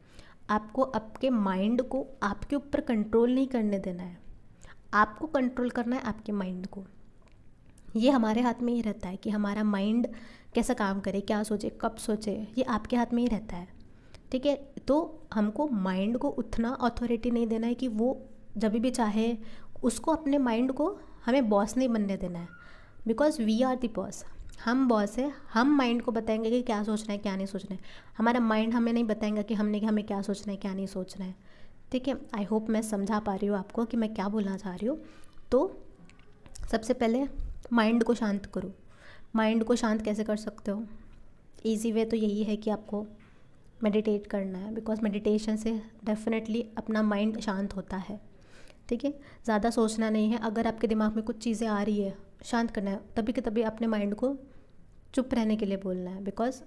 आपको आपके माइंड को आपके ऊपर कंट्रोल नहीं करने देना है, आपको कंट्रोल करना है आपके माइंड को। ये हमारे हाथ में ही रहता है कि हमारा माइंड कैसा काम करे, क्या सोचे, कब सोचे, ये आपके हाथ में ही रहता है, ठीक है। तो हमको माइंड को उतना अथॉरिटी नहीं देना है कि वो जब भी चाहे उसको, अपने माइंड को हमें बॉस नहीं बनने देना है, because we are the boss. हम बॉस है, हम माइंड को बताएंगे कि क्या सोचना है क्या नहीं सोचना है। हमारा माइंड हमें नहीं बताएगा कि हमें क्या सोचना है क्या नहीं सोचना है, ठीक है। आई होप मैं समझा पा रही हूँ आपको कि मैं क्या बोलना चाह रही हूँ। तो सबसे पहले माइंड को शांत करो। माइंड को शांत कैसे कर सकते हो? ईजी वे तो यही है कि आपको मेडिटेट करना है, बिकॉज मेडिटेशन से डेफिनेटली अपना माइंड शांत होता है, ठीक है। ज़्यादा सोचना नहीं है। अगर आपके दिमाग में कुछ चीज़ें आ रही है, शांत करना है, तभी के तभी अपने माइंड को चुप रहने के लिए बोलना है, बिकॉज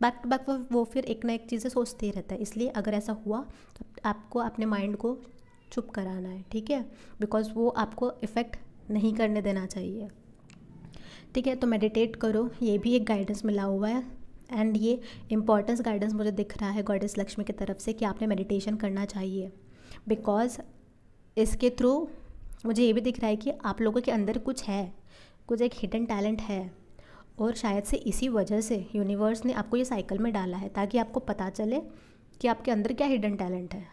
बैक टू बैक वो फिर एक ना एक चीज़ें सोचते ही रहता है। इसलिए अगर ऐसा हुआ तो आपको अपने माइंड को चुप कराना है, ठीक है, बिकॉज वो आपको इफ़ेक्ट नहीं करने देना चाहिए, ठीक है। तो मेडिटेट करो, ये भी एक गाइडेंस मिला हुआ है, एंड ये इम्पॉर्टेंस गाइडेंस मुझे दिख रहा है गॉडेस लक्ष्मी की तरफ से कि आपने मेडिटेशन करना चाहिए, बिकॉज इसके थ्रू मुझे ये भी दिख रहा है कि आप लोगों के अंदर कुछ है, कुछ एक हिडन टैलेंट है, और शायद से इसी वजह से यूनिवर्स ने आपको ये साइकिल में डाला है, ताकि आपको पता चले कि आपके अंदर क्या हिडन टैलेंट है।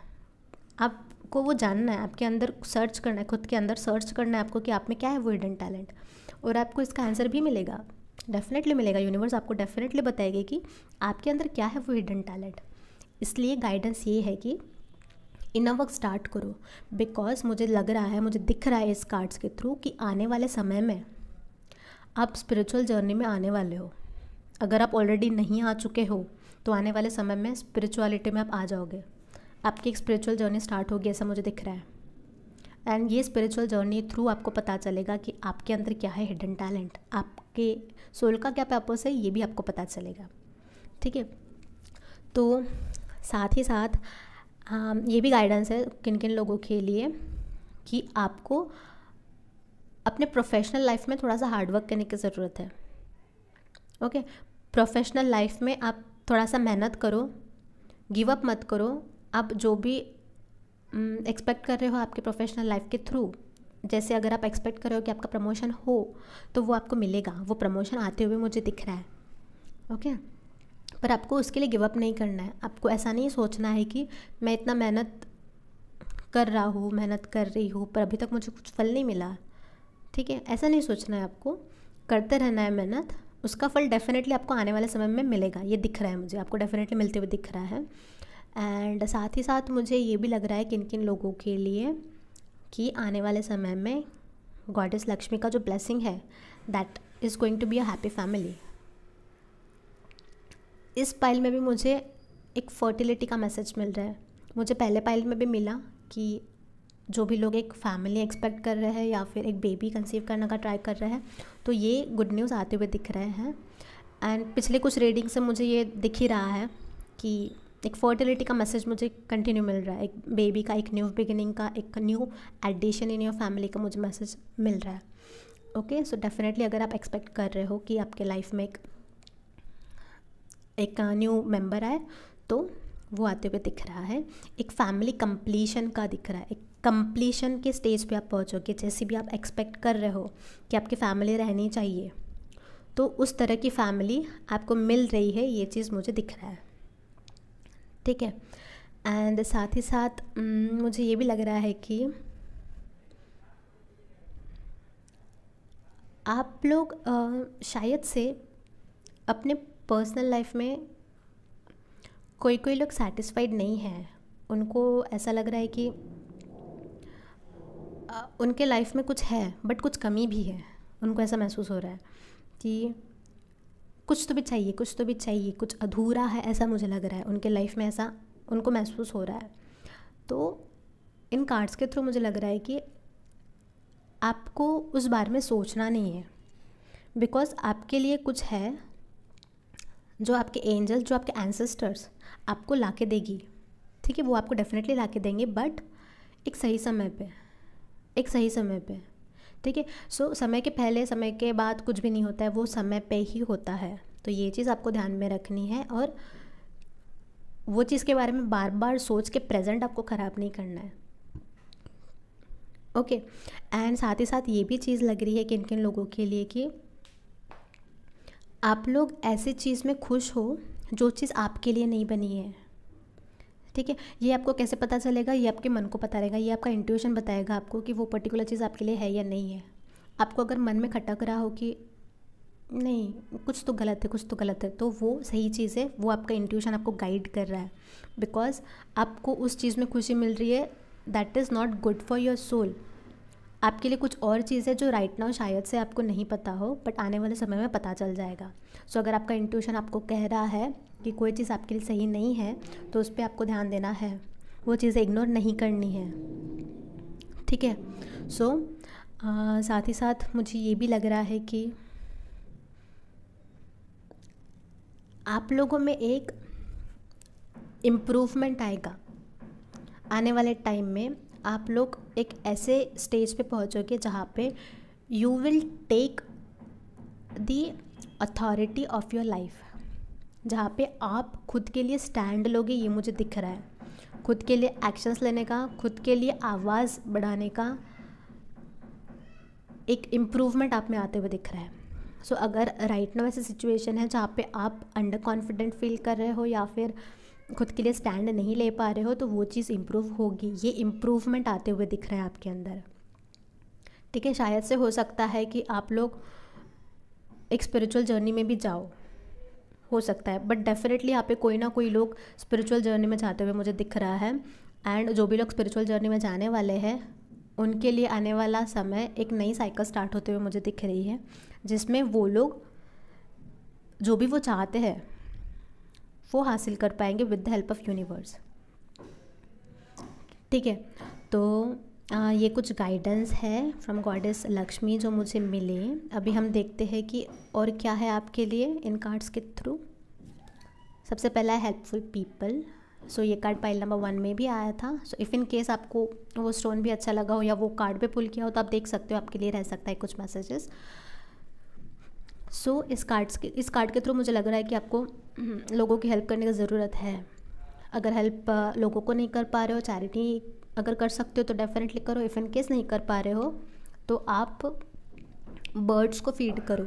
आपको वो जानना है, आपके अंदर सर्च करना है, खुद के अंदर सर्च करना है आपको कि आप में क्या है वो हिडन टैलेंट, और आपको इसका आंसर भी मिलेगा, डेफिनेटली मिलेगा। यूनिवर्स आपको डेफिनेटली बताएगी कि आपके अंदर क्या है वो हिडन टैलेंट। इसलिए गाइडेंस ये है कि इनर वर्क स्टार्ट करो, बिकॉज मुझे लग रहा है, मुझे दिख रहा है इस कार्ड्स के थ्रू कि आने वाले समय में आप स्पिरिचुअल जर्नी में आने वाले हो। अगर आप ऑलरेडी नहीं आ चुके हो तो आने वाले समय में स्पिरिचुअलिटी में आप आ जाओगे, आपकी एक स्पिरिचुअल जर्नी स्टार्ट होगी, ऐसा मुझे दिख रहा है। एंड ये स्पिरिचुअल जर्नी थ्रू आपको पता चलेगा कि आपके अंदर क्या है हिडन टैलेंट, आपके सोल का क्या पर्पस है, ये भी आपको पता चलेगा, ठीक है। तो साथ ही साथ ये भी गाइडेंस है किन किन लोगों के लिए कि आपको अपने प्रोफेशनल लाइफ में थोड़ा सा हार्डवर्क करने की ज़रूरत है, ओके। प्रोफेशनल लाइफ में आप थोड़ा सा मेहनत करो, गिव अप मत करो। आप जो भी एक्सपेक्ट कर रहे हो आपके प्रोफेशनल लाइफ के थ्रू, जैसे अगर आप एक्सपेक्ट कर रहे हो कि आपका प्रमोशन हो तो वो आपको मिलेगा, वो प्रमोशन आते हुए मुझे दिख रहा है, ओके। पर आपको उसके लिए गिव अप नहीं करना है। आपको ऐसा नहीं सोचना है कि मैं इतना मेहनत कर रहा हूँ, मेहनत कर रही हूँ, पर अभी तक मुझे कुछ फल नहीं मिला, ठीक है, ऐसा नहीं सोचना है। आपको करते रहना है मेहनत, उसका फल डेफिनेटली आपको आने वाले समय में मिलेगा। ये दिख रहा है मुझे, आपको डेफिनेटली मिलते हुए दिख रहा है। एंड साथ ही साथ मुझे ये भी लग रहा है किन किन लोगों के लिए कि आने वाले समय में गॉडेस लक्ष्मी का जो ब्लेसिंग है that is going to be a happy family. इस पाइल में भी मुझे एक फर्टिलिटी का मैसेज मिल रहा है। मुझे पहले पाइल में भी मिला कि जो भी लोग एक फैमिली एक्सपेक्ट कर रहे हैं या फिर एक बेबी कंसीव करने का ट्राई कर रहे हैं, तो ये गुड न्यूज़ आते हुए दिख रहे हैं। एंड पिछले कुछ रीडिंग से मुझे ये दिख ही रहा है कि एक फर्टिलिटी का मैसेज मुझे कंटिन्यू मिल रहा है, एक बेबी का, एक न्यू बिगिनिंग का, एक new edition in your family का मुझे मैसेज मिल रहा है, ओके। सो डेफिनेटली अगर आप एक्सपेक्ट कर रहे हो कि आपके लाइफ में एक न्यू मेंबर आए, तो वो आते हुए दिख रहा है। एक फैमिली कंप्लीशन का दिख रहा है, एक कंप्लीशन के स्टेज पे आप पहुंचोगे। जैसे भी आप एक्सपेक्ट कर रहे हो कि आपकी फैमिली रहनी चाहिए, तो उस तरह की फैमिली आपको मिल रही है, ये चीज़ मुझे दिख रहा है, ठीक है। एंड साथ ही साथ मुझे ये भी लग रहा है कि आप लोग शायद से अपने पर्सनल लाइफ में कोई कोई लोग सेटिस्फाइड नहीं हैं। उनको ऐसा लग रहा है कि उनके लाइफ में कुछ है बट कुछ कमी भी है। उनको ऐसा महसूस हो रहा है कि कुछ तो भी चाहिए, कुछ तो भी चाहिए, कुछ अधूरा है, ऐसा मुझे लग रहा है उनके लाइफ में, ऐसा उनको महसूस हो रहा है। तो इन कार्ड्स के थ्रू मुझे लग रहा है कि आपको उस बारे में सोचना नहीं है, बिकॉज़ आपके लिए कुछ है जो आपके एंजल्स, जो आपके एंसेस्टर्स आपको ला के देगी। ठीक है, वो आपको डेफिनेटली ला के देंगे, बट एक सही समय पे, एक सही समय पे। ठीक है, सो समय के पहले, समय के बाद कुछ भी नहीं होता है, वो समय पे ही होता है। तो ये चीज़ आपको ध्यान में रखनी है और वो चीज़ के बारे में बार बार सोच के प्रेजेंट आपको ख़राब नहीं करना है। ओके, एंड साथ ही साथ ये भी चीज़ लग रही है किन किन लोगों के लिए कि आप लोग ऐसी चीज़ में खुश हो जो चीज़ आपके लिए नहीं बनी है। ठीक है, ये आपको कैसे पता चलेगा? ये आपके मन को पता रहेगा, ये आपका इंट्यूशन बताएगा आपको कि वो पर्टिकुलर चीज़ आपके लिए है या नहीं है। आपको अगर मन में खटक रहा हो कि नहीं, कुछ तो गलत है, कुछ तो गलत है, तो वो सही चीज़ है, वो आपका इंट्यूशन आपको गाइड कर रहा है। बिकॉज आपको उस चीज़ में खुशी मिल रही है, that is not good for your soul. आपके लिए कुछ और चीज़ है जो राइट नाउ शायद से आपको नहीं पता हो, बट आने वाले समय में पता चल जाएगा। सो अगर आपका इंट्यूशन आपको कह रहा है कि कोई चीज़ आपके लिए सही नहीं है, तो उस पर आपको ध्यान देना है, वो चीज़ें इग्नोर नहीं करनी है। ठीक है, सो साथ ही साथ मुझे ये भी लग रहा है कि आप लोगों में एक इम्प्रूवमेंट आएगा। आने वाले टाइम में आप लोग एक ऐसे स्टेज पे पहुंचोगे जहाँ पे you will take the authority of your life, जहाँ पे आप खुद के लिए स्टैंड लोगे। ये मुझे दिख रहा है, खुद के लिए एक्शंस लेने का, खुद के लिए आवाज़ बढ़ाने का एक इम्प्रूवमेंट आप में आते हुए दिख रहा है। सो अगर राइट नाउ ऐसी सिचुएशन है जहाँ पे आप अंडर कॉन्फिडेंट फील कर रहे हो या फिर खुद के लिए स्टैंड नहीं ले पा रहे हो, तो वो चीज़ इम्प्रूव होगी। ये इम्प्रूवमेंट आते हुए दिख रहा है आपके अंदर। ठीक है, शायद से हो सकता है कि आप लोग एक स्पिरिचुअल जर्नी में भी जाओ, हो सकता है, बट डेफिनेटली यहाँ पे कोई ना कोई लोग स्पिरिचुअल जर्नी में जाते हुए मुझे दिख रहा है। एंड जो भी लोग स्पिरिचुअल जर्नी में जाने वाले हैं, उनके लिए आने वाला समय एक नई साइकिल स्टार्ट होते हुए मुझे दिख रही है, जिसमें वो लोग जो भी वो चाहते हैं वो हासिल कर पाएंगे with the help of universe. ठीक है, तो ये कुछ गाइडेंस है फ्रॉम गॉडेस लक्ष्मी जो मुझे मिले। अभी हम देखते हैं कि और क्या है आपके लिए इन कार्ड्स के थ्रू। सबसे पहला है हेल्पफुल पीपल। सो ये कार्ड पाइल नंबर 1 में भी आया था। सो इफ़ इन केस आपको वो स्टोन भी अच्छा लगा हो या वो कार्ड पे पुल किया हो, तो आप देख सकते हो आपके लिए रह सकता है कुछ मैसेजेस। सो इस कार्ड के थ्रू मुझे लग रहा है कि आपको लोगों की हेल्प करने की ज़रूरत है। अगर हेल्प लोगों को नहीं कर पा रहे हो, चैरिटी अगर कर सकते हो तो डेफिनेटली करो। इफ़ इन केस नहीं कर पा रहे हो तो आप बर्ड्स को फीड करो।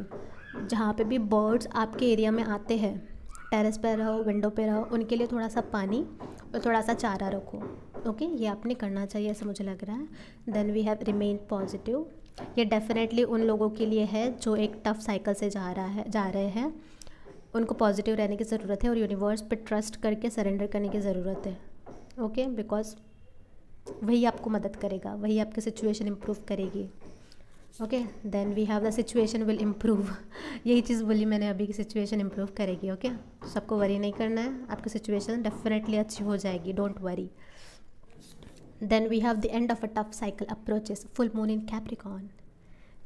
जहाँ पे भी बर्ड्स आपके एरिया में आते हैं, टेरेस पे रहो, विंडो पे रहो, उनके लिए थोड़ा सा पानी और थोड़ा सा चारा रखो। ओके, ये आपने करना चाहिए ऐसा मुझे लग रहा है। Then we have remain positive. ये डेफिनेटली उन लोगों के लिए है जो एक टफ साइकिल से जा रहे हैं। उनको पॉजिटिव रहने की ज़रूरत है और यूनिवर्स पे ट्रस्ट करके सरेंडर करने की ज़रूरत है। ओके, बिकॉज वही आपको मदद करेगा, वही आपकी सिचुएशन इम्प्रूव करेगी। Okay, then we have the situation will improve. यही चीज़ बोली मैंने अभी की, सिचुएशन इम्प्रूव करेगी। ओके, सबको वरी नहीं करना है, आपकी सिचुएशन डेफिनेटली अच्छी हो जाएगी, don't worry. Then we have the end of a tough cycle approaches, full moon in Capricorn.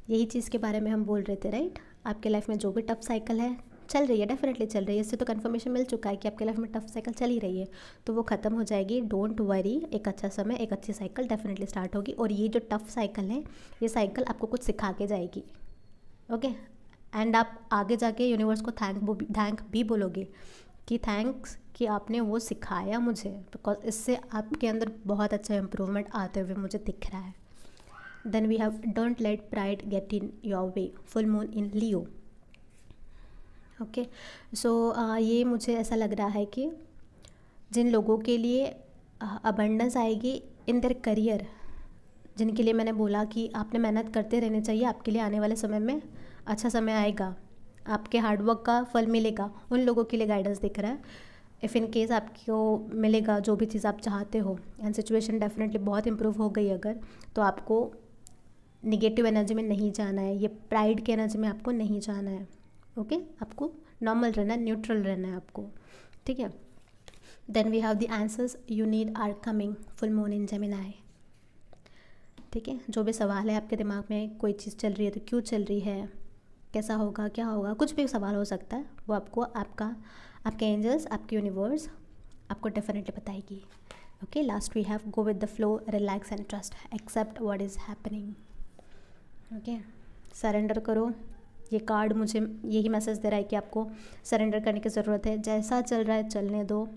यही चीज़ के बारे में हम बोल रहे थे, राइट? आपके लाइफ में जो भी टफ साइकिल है चल रही है, डेफिनेटली चल रही है, इससे तो कन्फर्मेशन मिल चुका है कि आपके लाइफ में टफ साइकिल चल ही रही है, तो वो ख़त्म हो जाएगी, डोंट वरी। एक अच्छा समय, एक अच्छी साइकिल डेफिनेटली स्टार्ट होगी। और ये जो टफ साइकिल है, ये साइकिल आपको कुछ सिखा के जाएगी। ओके, एंड आप आगे जाके यूनिवर्स को थैंक भी बोलोगे कि थैंक्स कि आपने वो सिखाया मुझे, बिकॉज इससे आपके अंदर बहुत अच्छा इम्प्रूवमेंट आते हुए मुझे दिख रहा है। Then we have don't let pride get in your way, full moon in Leo. Okay, so ये मुझे ऐसा लग रहा है कि जिन लोगों के लिए अबंडेंस आएगी इन देयर करियर, जिनके लिए मैंने बोला कि आपने मेहनत करते रहनी चाहिए, आपके लिए आने वाले समय में अच्छा समय आएगा, आपके हार्डवर्क का फल मिलेगा, उन लोगों के लिए गाइडेंस दिख रहा है। इफ़ इन केस आपको मिलेगा जो भी चीज़ आप चाहते हो एंड सिचुएशन डेफिनेटली बहुत इंप्रूव हो गई अगर, तो आपको निगेटिव एनर्जी में नहीं जाना है, ये प्राइड की एनर्जी में आपको नहीं जाना है। ओके, आपको नॉर्मल रहना है, न्यूट्रल रहना है आपको, ठीक है। Then we have the answers you need are coming, full moon in Gemini, ठीक है। जो भी सवाल है आपके दिमाग में, कोई चीज़ चल रही है तो क्यों चल रही है, कैसा होगा, क्या होगा, कुछ भी सवाल हो सकता है, वो आपको आपके एंजल्स, आपके यूनिवर्स आपको डेफिनेटली बताएगी। Okay, last we have go with the flow, relax and trust, accept what is happening. Okay, surrender करो। ये कार्ड मुझे यही मैसेज दे रहा है कि आपको सरेंडर करने की ज़रूरत है। जैसा चल रहा है चलने दो।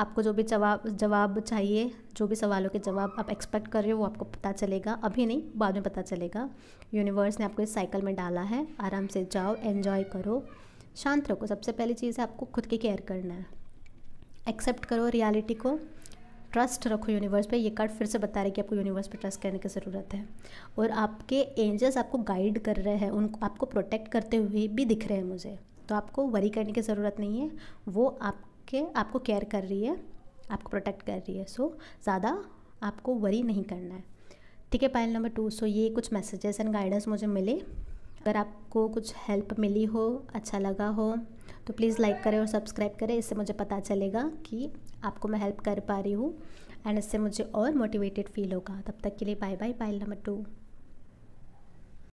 आपको जो भी जवाब चाहिए, जो भी सवालों के जवाब आप एक्सपेक्ट कर रहे हो वो आपको पता चलेगा, अभी नहीं बाद में पता चलेगा। यूनिवर्स ने आपको इस साइकिल में डाला है, आराम से जाओ, एन्जॉय करो, शांत रखो। सबसे पहली चीज़ है आपको खुद की केयर करना है। एक्सेप्ट करो रियलिटी को, ट्रस्ट रखो यूनिवर्स पे। ये कार्ड फिर से बता रहे हैं कि आपको यूनिवर्स पे ट्रस्ट करने की ज़रूरत है। और आपके एंजल्स आपको गाइड कर रहे हैं, उनको आपको प्रोटेक्ट करते हुए भी दिख रहे हैं मुझे, तो आपको वरी करने की ज़रूरत नहीं है। वो आपको केयर कर रही है, आपको प्रोटेक्ट कर रही है। सो ज़्यादा आपको वरी नहीं करना है, ठीक है। पाइल नंबर 2, सो ये कुछ मैसेजेस एंड गाइडेंस मुझे मिले। अगर आपको कुछ हेल्प मिली हो, अच्छा लगा हो, तो प्लीज़ लाइक करें और सब्सक्राइब करें। इससे मुझे पता चलेगा कि आपको मैं हेल्प कर पा रही हूँ एंड इससे मुझे और मोटिवेटेड फील होगा। तब तक के लिए बाय बाय। Pile number 2।